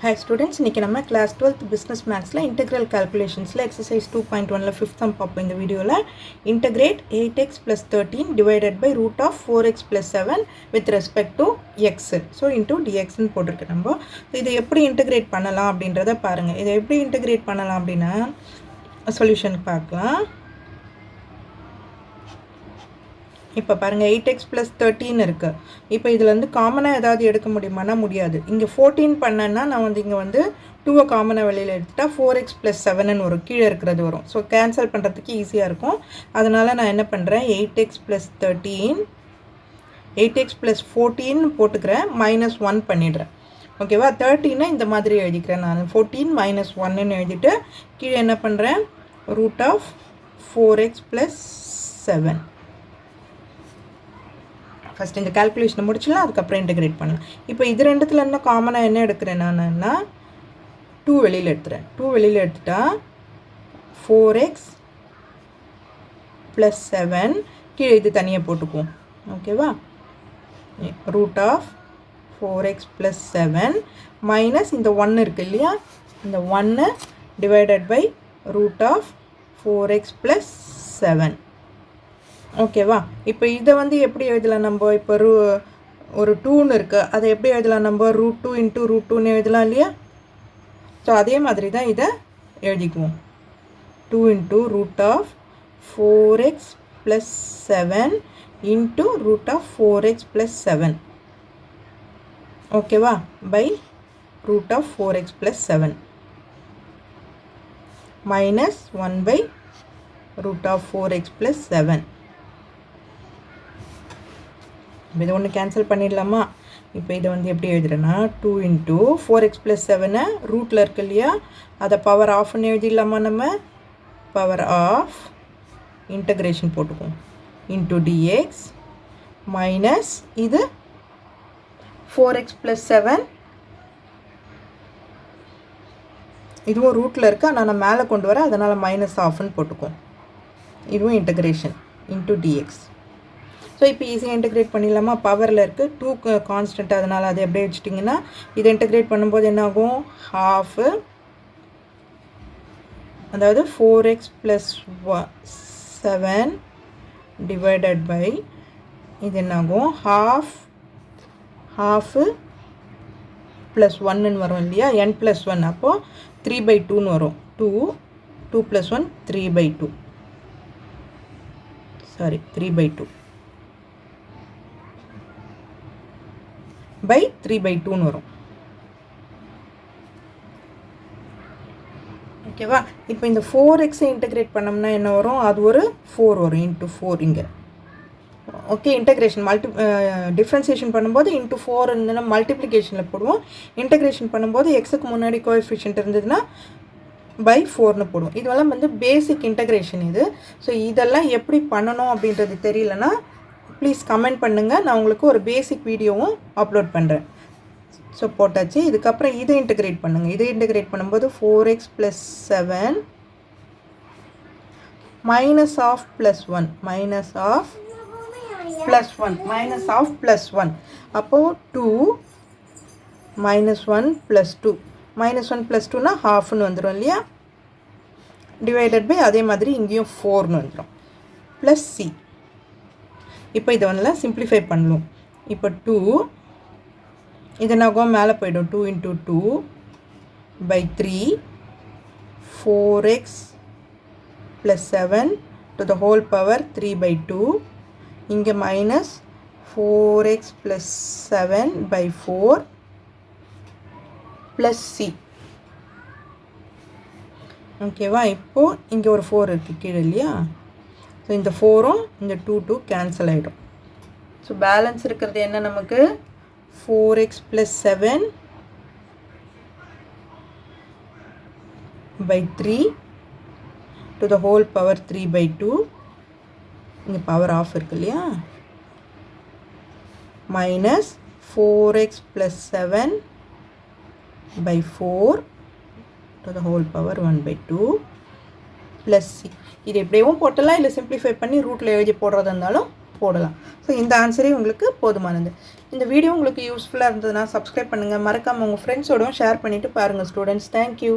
Hi students, இன்னைக்கு நம்ம class 12th business mathsல integral calculationsல exercise 2.1ல 5th sum பார்ப்போம். இந்த வீடியோல integrate 8x plus 13 divided by root of 4x plus 7 with respect to x. So into dx ன்னு போட்டுருக்கு. நம்ம இதை எப்படி integrate பண்ணலாம் அப்படின்றத பாருங்க. இதை எப்படி integrate பண்ணலாம் அப்படின்னா சொல்யூஷன் பார்க்கலாம். இப்போ பாருங்க 8x plus 13 இருக்கு. இப்போ இதுல இருந்து காமனா ஏதாவது எடுக்க முடியுமானா முடியாது. இங்க 14 பண்ணேன்னா நான் வந்து இங்க வந்து 2 காமனா வெளியில எடுத்துட்டா 4x plus 7 ன்னு வரும். கீழ இருக்குறது வரும். சோ கேன்சல் பண்றதுக்கு ஈஸியா இருக்கும். அதனால நான் என்ன பண்றேன் 8x plus 13 8x plus 14 போட்டுக்கறேன் -1 பண்ணிடுறேன். ஓகேவா 13 இந்த மாதிரி எழுதிக்கிறேன் நான் 14 -1 ன்னு எழுதிட்டு கீழ என்ன பண்றேன் root of 4x plus 7. First இந்த கால்குலேஷனை முடிச்சலாம் அதுக்கப்புறம் இன்டகிரேட் பண்ணலாம். இப்போ இது ரெண்டுத்துல என்ன காமனா என்ன எடுக்கிறேன் நான்னா 2 வெளியில எடுத்துறேன். 2 வெளியில எடுத்துட்டா 4x plus 7 கீழ இது தனியா போட்டுக்குவோம். ஓகேவா root of 4x plus 7 minus இந்த 1 இருக்கு இல்லையா இந்த 1 divided by root of 4x plus 7. ஓகேவா இப்போ இத வந்து எப்படி எழுதலாம் நம்ம இப்போ ஒரு 2 ன்னு இருக்கு அதை எப்படி எழுதலாம் நம்ம √2 * √2 ன்னு எழுதலாம் இல்லையா சோ அதே மாதிரி தான் இத எழுதிக்குவோம் 2 * root of 4x plus 7 into root of 4x plus 7 ஓகேவா by root of 4x plus 7 minus 1 by root of 4x plus 7 இது ஒன்னு கேன்சல் பண்ணிடலாமா இப்போ இத வந்து எப்படி எழுதுறேன்னா 2 * 4x plus 7 ரூட்ல இருக்கு இல்லையா அத பவர் ஆஃப் ன்னு எழுதிடலாமா நம்ம பவர் ஆஃப் இன்டகிரேஷன் போட்டுக்குவோம் into dx minus இது 4x plus 7 இதுவும் ரூட்ல இருக்கு ஆனா நான் மேலே கொண்டு வரேன் அதனால மைனஸ் ஆஃப் ன்னு போட்டுக்குவோம் இதுவும் இன்டகிரேஷன் into dx சோ இப்போ ஈஸியா இன்டகிரேட் பண்ணிடலாமா பவர்ல இருக்கு 2 கான்ஸ்டன்ட் அதனால அதை அப்படியே வச்சிட்டீங்கன்னா இத இன்டகிரேட் பண்ணும்போது என்ன ஆகும் half அதாவது 4x plus 7 divided by இது என்ன ஆகும் half plus 1 ன்னு வரும் இல்லையா n plus 1 அப்போ 3/2 ன்னு வரும் 2 plus 1 3/2 சாரி 3/2 by 3/2 ன்னு வரும் ஓகேவா இப்போ இந்த 4x இன்டகிரேட் பண்ணோம்னா என்ன வரும் அது ஒரு 4 வரும் into 4 இங்க ஓகே இன்டகிரேஷன் டிஃபரன்ஷியேஷன் பண்ணும்போது into 4 இருந்தனா மல்டிப்ளிகேஷன்ல போடுவோம் இன்டகிரேஷன் பண்ணும்போது x க்கு முன்னாடி கோஎஃபிஷியன்ட் இருந்ததுனா by 4 ன்னு போடுவோம் இதெல்லாம் வந்து பேசிக் இன்டகிரேஷன் இது சோ இதெல்லாம் எப்படி பண்ணனும் அப்படின்றது தெரியலனா ப்ளீஸ் கமெண்ட் பண்ணுங்க நான் உங்களுக்கு ஒரு பேசிக் வீடியோவும் அப்லோட் பண்றேன் சோ போட்டாச்சு இதுக்கு அப்புறம் இதை இன்டகிரேட் பண்ணுங்க இதை இன்டகிரேட் பண்ணும்போது 4x plus 7 minus of plus 1 minus of plus 1 minus of plus 1 அப்போ 2 minus 1 plus 2 minus 1 plus 2 னா half ன்னு வந்துரும் இல்லையா divided by அதே மாதிரி இங்கேயும் 4 ன்னு வந்துரும் plus c இப்போ இத வந்து சிம்பிளிஃபை பண்ணலாம் இப்போ 2 இது நாகோ மேலே போய்டும் 2 * 2 by 3 4x plus 7 to the whole power 3/2 இங்க minus 4x plus 7 by 4 plus c ஓகேவா இப்போ இங்க ஒரு 4 இருக்கு கீழ இல்லையா சோ இந்த 4 உம் இந்த 2 கேன்சல் ஆயிடும் சோ பேலன்ஸ் இருக்குது என்ன நமக்கு 4x plus 7 by 3 to the whole power 3/2 இங்க பவர் ஆஃப் இருக்கு இல்லையா minus 4x plus 7 by 4 to the whole power 1/2 plus c இது எப்படியும் போடலாம் இல்ல சிம்பிளிஃபை பண்ணி ரூட்ல எழுதி போடுறதா இருந்தாலும் போடலாம். ஸோ இந்த ஆன்சரே உங்களுக்கு போதுமானது. இந்த வீடியோ உங்களுக்கு யூஸ்ஃபுல்லாக இருந்ததுன்னா சப்ஸ்கிரைப் பண்ணுங்கள். மறக்காமல் உங்கள் ஃப்ரெண்ட்ஸோடவும் ஷேர் பண்ணிவிட்டு பாருங்கள் ஸ்டூடெண்ட்ஸ். தேங்க்யூ.